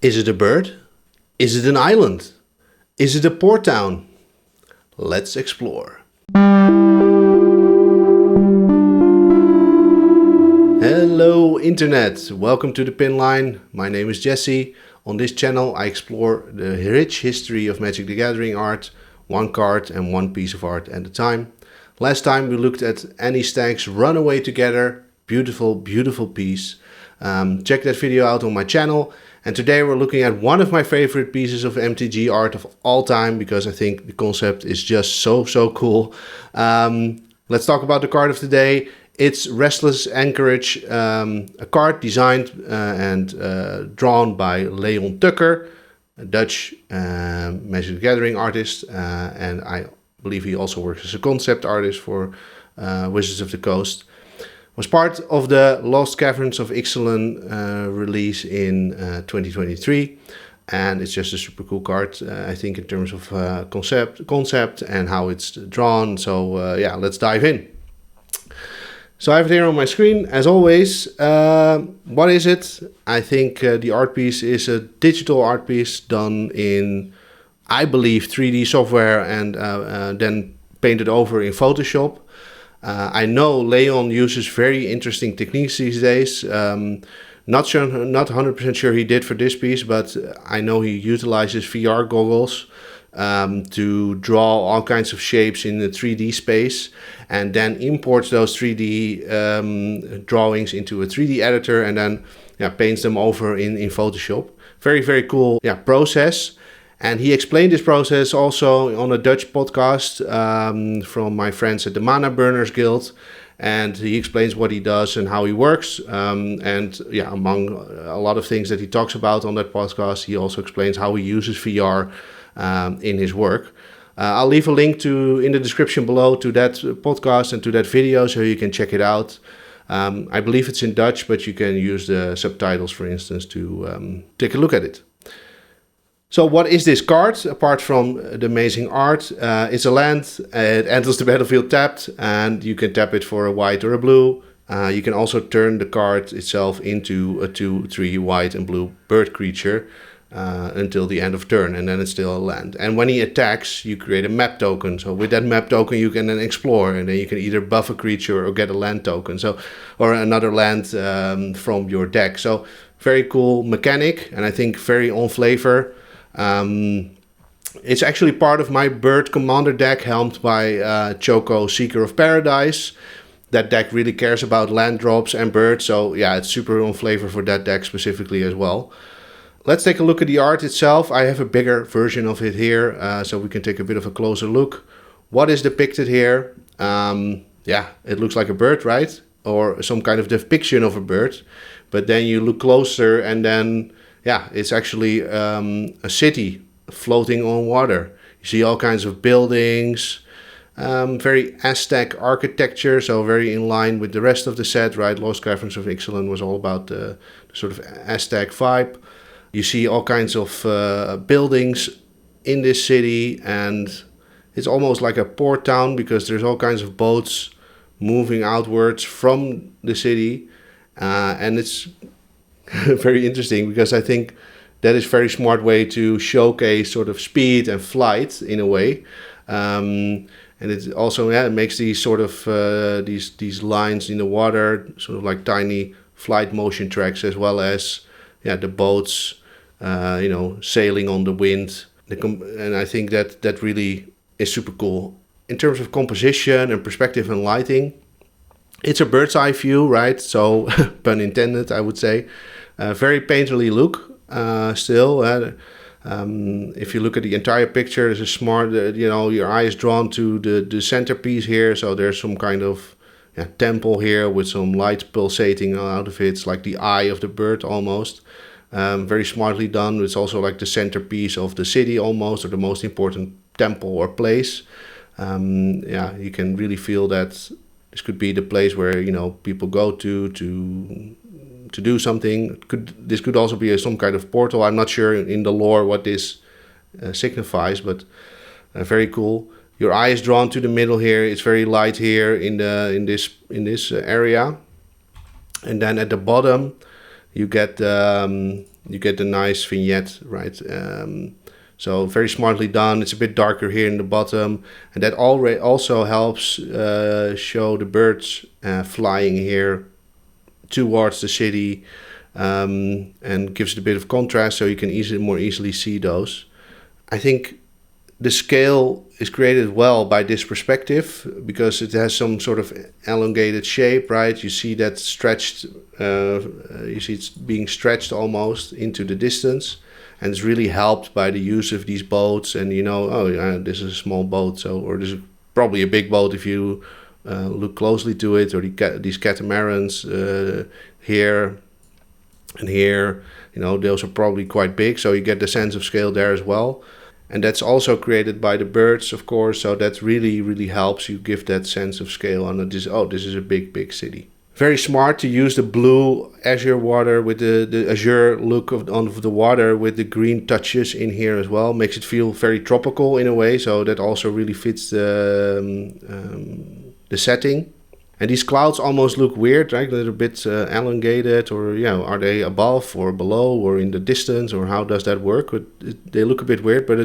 Is it a bird? Is it an island? Is it a port town? Let's explore. Hello Internet, welcome to the Pin Line. My name is Jesse. On this channel I explore the rich history of Magic the Gathering art, one card and one piece of art at a time. Last time we looked at Annie Stagg's Runaway Together, beautiful piece. Check that video out on my channel. And today we're looking at one of my favorite pieces of MTG art of all time, because I think the concept is just so cool. Let's talk about the card of the day. It's Restless Anchorage, a card designed and drawn by Leon Tukker, a Dutch Magic the Gathering artist, and I believe he also works as a concept artist for Wizards of the Coast. Was part of the Lost Caverns of Ixalan release in 2023, and it's just a super cool card, I think, in terms of concept and how it's drawn. So yeah, let's dive in. So I have it here on my screen, as always. What is it? I think the art piece is a digital art piece done in, I believe, 3D software and then painted over in Photoshop. I know Leon uses very interesting techniques these days. Not 100% sure he did for this piece, but I know he utilizes VR goggles to draw all kinds of shapes in the 3D space, and then imports those 3D drawings into a 3D editor, and then paints them over in Photoshop. Very cool process. And he explained this process also on a Dutch podcast from my friends at the Mana Burners Guild. And he explains what he does and how he works. And among a lot of things that he talks about on that podcast, he also explains how he uses VR in his work. I'll leave a link in the description below to that podcast and to that video, so you can check it out. I believe it's in Dutch, but you can use the subtitles, for instance, to take a look at it. So what is this card, apart from the amazing art? It's a land, it enters the battlefield tapped, and you can tap it for a white or a blue. You can also turn the card itself into a 2/3 white and blue bird creature until the end of turn, and then it's still a land. And when he attacks, you create a map token. So with that map token, you can then explore, and then you can either buff a creature or get a land token, or another land from your deck. So very cool mechanic, and I think very on flavor. It's actually part of my bird commander deck, helmed by Choco, Seeker of Paradise. That deck really cares about land drops and birds, so yeah, it's super on flavor for that deck specifically as well. Let's take a look at the art itself. I have a bigger version of it here, so we can take a bit of a closer look. What is depicted here? It looks like a bird, right? Or some kind of depiction of a bird. But then you look closer, and then it's actually a city floating on water. You see all kinds of buildings, very Aztec architecture, so very in line with the rest of the set, right? Lost Caverns of Ixalan was all about the sort of Aztec vibe. You see all kinds of buildings in this city, and it's almost like a port town, because there's all kinds of boats moving outwards from the city, and it's very interesting, because I think that is a very smart way to showcase sort of speed and flight in a way. And it also it makes these sort of these lines in the water sort of like tiny flight motion tracks, as well as the boats sailing on the wind. And I think that really is super cool. In terms of composition and perspective and lighting, it's a bird's eye view, right? So pun intended, I would say. Very painterly look still. If you look at the entire picture, there's a smart, your eye is drawn to the centerpiece here. So there's some kind of temple here with some light pulsating out of it. It's like the eye of the bird almost. Very smartly done. It's also like the centerpiece of the city almost, or the most important temple or place. You can really feel that this could be the place where people go to do something. This could also be some kind of portal. I'm not sure in the lore what this signifies, but very cool. Your eye is drawn to the middle here. It's very light here in this area, and then at the bottom you get you get a nice vignette, right? So very smartly done. It's a bit darker here in the bottom, and that also helps show the birds flying here towards the city, and gives it a bit of contrast, so you can more easily see those. I think the scale is created well by this perspective because it has some sort of elongated shape, right? You see that stretched, you see it's being stretched almost into the distance, and it's really helped by the use of these boats. And you know, oh yeah, this is a small boat, so, or this is probably a big boat if you look closely to it, or these catamarans here and here, you know, those are probably quite big, so you get the sense of scale there as well. And that's also created by the birds, of course, so that really helps you give that sense of scale on this. Oh, this is a big city. Very smart to use the blue azure water with the azure look of the water with the green touches in here as well. Makes it feel very tropical in a way, so that also really fits the setting. And these clouds almost look weird, right? A little bit elongated, or you know, are they above or below or in the distance, or how does that work? They look a bit weird, but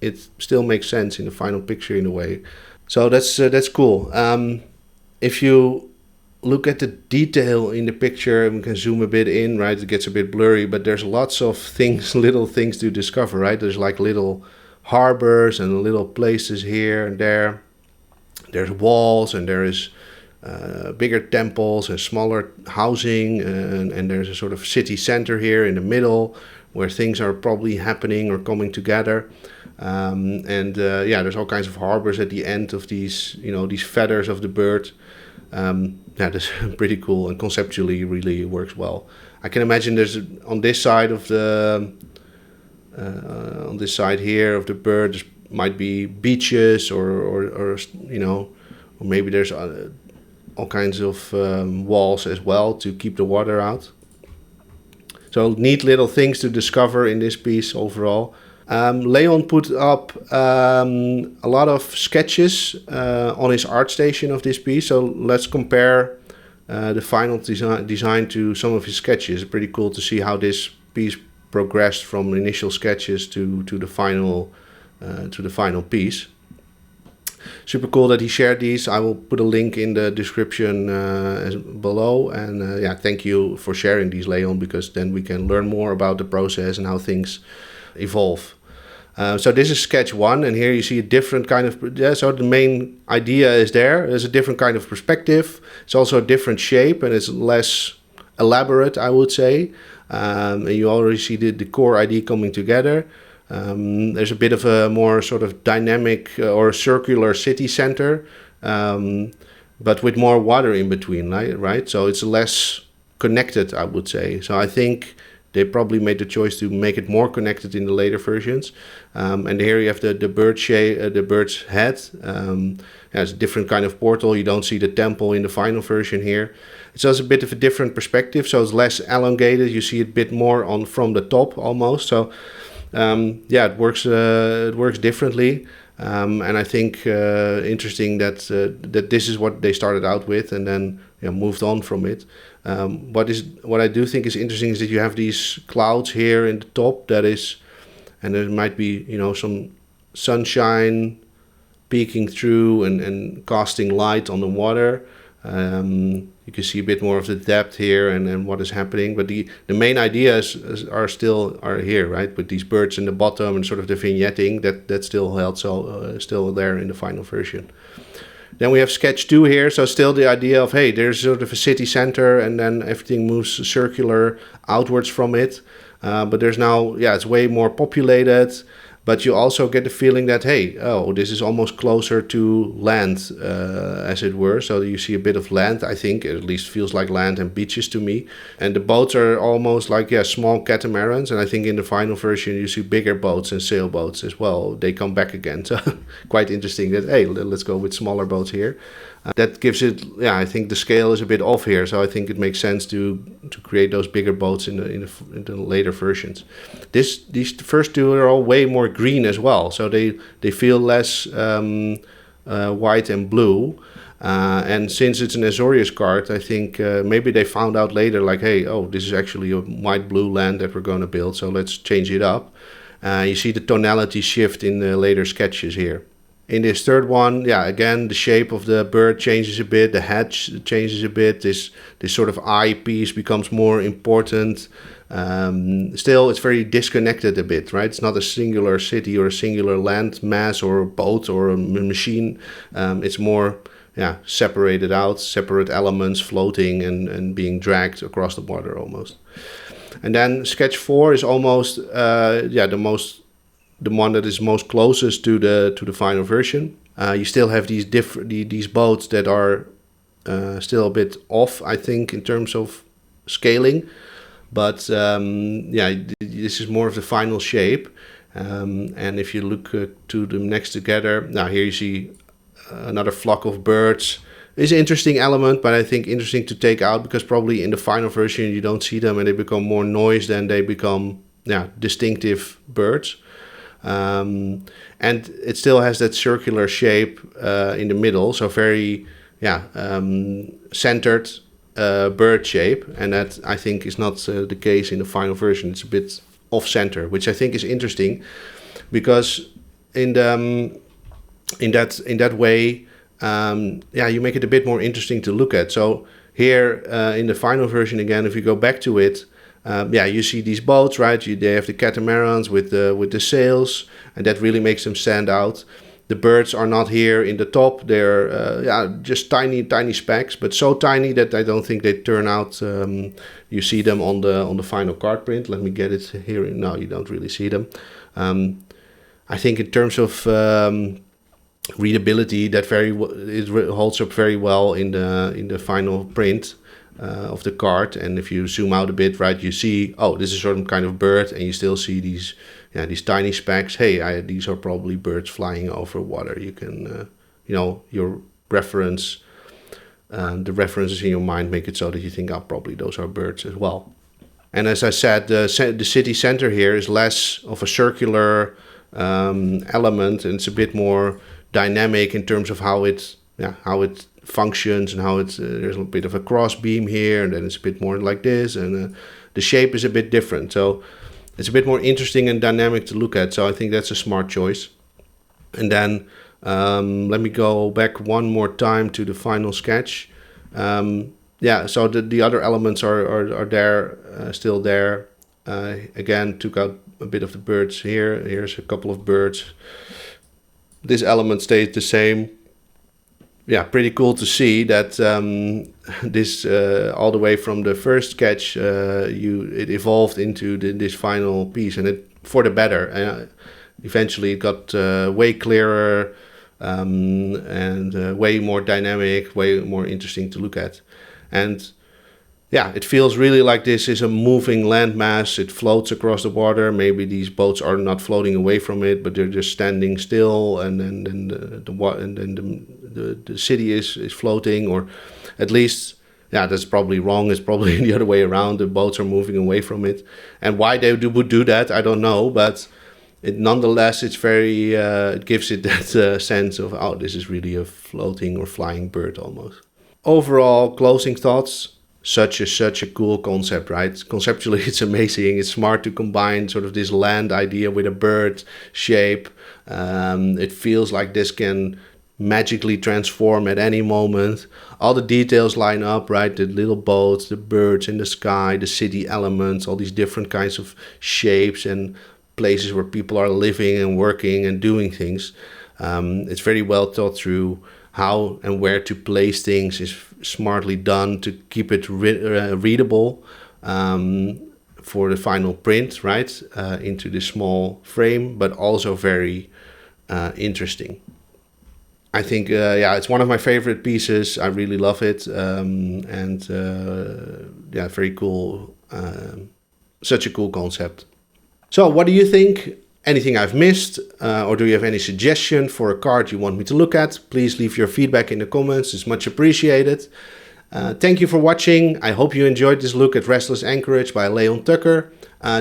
it still makes sense in the final picture in a way. So that's cool. If you look at the detail in the picture, and we can zoom a bit in, right? It gets a bit blurry, but there's lots of things, little things to discover, right? There's like little harbors and little places here and there. There's walls, and there is bigger temples and smaller housing, and there's a sort of city center here in the middle where things are probably happening or coming together. There's all kinds of harbors at the end of these, you know, these feathers of the bird. That's pretty cool, and conceptually really works well. I can imagine there's on this side of the on this side here of the bird, there's might be beaches or you know, or maybe there's all kinds of walls as well to keep the water out. So neat little things to discover in this piece overall. Leon put up a lot of sketches on his art station of this piece. So let's compare the final design to some of his sketches. It's pretty cool to see how this piece progressed from initial sketches to the final piece. Super cool that he shared these. I will put a link in the description below. And thank you for sharing these, Leon, because then we can learn more about the process and how things evolve. So this is sketch 1, and here you see a different kind of... so the main idea is there. There's a different kind of perspective. It's also a different shape, and it's less elaborate, I would say. And you already see the core idea coming together. There's a bit of a more sort of dynamic or circular city center, but with more water in between, right? So it's less connected, I would say. So I think they probably made the choice to make it more connected in the later versions. And here you have the bird shape, the bird's head. It's a different kind of portal. You don't see the temple in the final version here. It's also a bit of a different perspective, so it's less elongated. You see it a bit more from the top almost. So it works differently, and I think interesting that this is what they started out with and then moved on from it. What I do think is interesting is that you have these clouds here in the top, and there might be some sunshine peeking through and casting light on the water. You can see a bit more of the depth here and what is happening, but the main ideas are here, right? With these birds in the bottom and sort of the vignetting that still held, still there in the final version. Then we have sketch 2 here, so still the idea of, hey, there's sort of a city center and then everything moves circular outwards from it. But there's now, it's way more populated. But you also get the feeling that, this is almost closer to land, as it were. So you see a bit of land, I think. It at least feels like land and beaches to me. And the boats are almost like, small catamarans. And I think in the final version, you see bigger boats and sailboats as well. They come back again. So quite interesting that, let's go with smaller boats here. That gives it, I think the scale is a bit off here. So I think it makes sense to create those bigger boats in the later versions. These first two are all way more green as well. So they feel less white and blue. And since it's an Azorius card, I think maybe they found out later, like, hey, oh, this is actually a white-blue land that we're going to build, so let's change it up. You see the tonality shift in the later sketches here. In this third one, yeah, again, the shape of the bird changes a bit, the head changes a bit, this sort of eye piece becomes more important. Still, it's very disconnected a bit, right? It's not a singular city or a singular land mass or a boat or a machine. It's more, yeah, separated out, separate elements floating and being dragged across the water almost. And then sketch 4 is almost, the one that is most closest to the final version. You still have these boats that are still a bit off, I think, in terms of scaling. But this is more of the final shape. And if you look to them next together, now here you see another flock of birds. It's an interesting element, but I think interesting to take out because probably in the final version you don't see them and they become more noise than they become distinctive birds. And it still has that circular shape in the middle, so very centered bird shape, and that I think is not the case in the final version. It's a bit off center, which I think is interesting because in that way you make it a bit more interesting to look at. So here in the final version again, if you go back to it, you see these boats, right? They have the catamarans with the sails, and that really makes them stand out. The birds are not here in the top; they're just tiny specks, but so tiny that I don't think they turn out. You see them on the final card print. Let me get it here. No, you don't really see them. I think in terms of readability, that it holds up very well in the final print of the card. And if you zoom out a bit, right, you see, oh, this is some kind of bird, and you still see these tiny specks. Hey, these are probably birds flying over water. You can, your reference, the references in your mind make it so that you think, oh, probably those are birds as well. And as I said, the city center here is less of a circular element, and it's a bit more dynamic in terms of how it functions and how it's there's a bit of a cross beam here, and then it's a bit more like this, and the shape is a bit different, so it's a bit more interesting and dynamic to look at. So I think that's a smart choice. And then let me go back one more time to the final sketch. So the other elements are there, still there. Again, took out a bit of the birds here. Here's a couple of birds. This element stays the same. Yeah, pretty cool to see that this all the way from the first sketch, it evolved into this final piece, and it for the better. Eventually, it got way clearer and way more dynamic, way more interesting to look at. And yeah, it feels really like this is a moving landmass. It floats across the water. Maybe these boats are not floating away from it, but they're just standing still, and then the city is floating, or at least, that's probably wrong. It's probably the other way around. The boats are moving away from it, and why they would do that, I don't know. But nonetheless, it's very. It gives it that sense of, oh, this is really a floating or flying bird almost. Overall, closing thoughts. Such a cool concept, right? Conceptually, it's amazing. It's smart to combine sort of this land idea with a bird shape. It feels like this can magically transform at any moment. All the details line up, right? The little boats, the birds in the sky, the city elements, all these different kinds of shapes and places where people are living and working and doing things. It's very well thought through. How and where to place things is smartly done to keep it readable for the final print, right, into this small frame, but also very interesting. I think, it's one of my favorite pieces. I really love it, very cool. Such a cool concept. So what do you think? Anything I've missed, or do you have any suggestion for a card you want me to look at? Please leave your feedback in the comments. It's much appreciated. Thank you for watching. I hope you enjoyed this look at Restless Anchorage by Leon Tukker.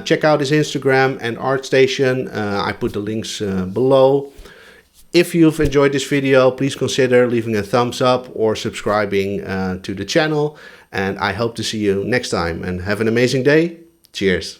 Check out his Instagram and ArtStation. I put the links below. If you've enjoyed this video, please consider leaving a thumbs up or subscribing to the channel. And I hope to see you next time, and have an amazing day. Cheers.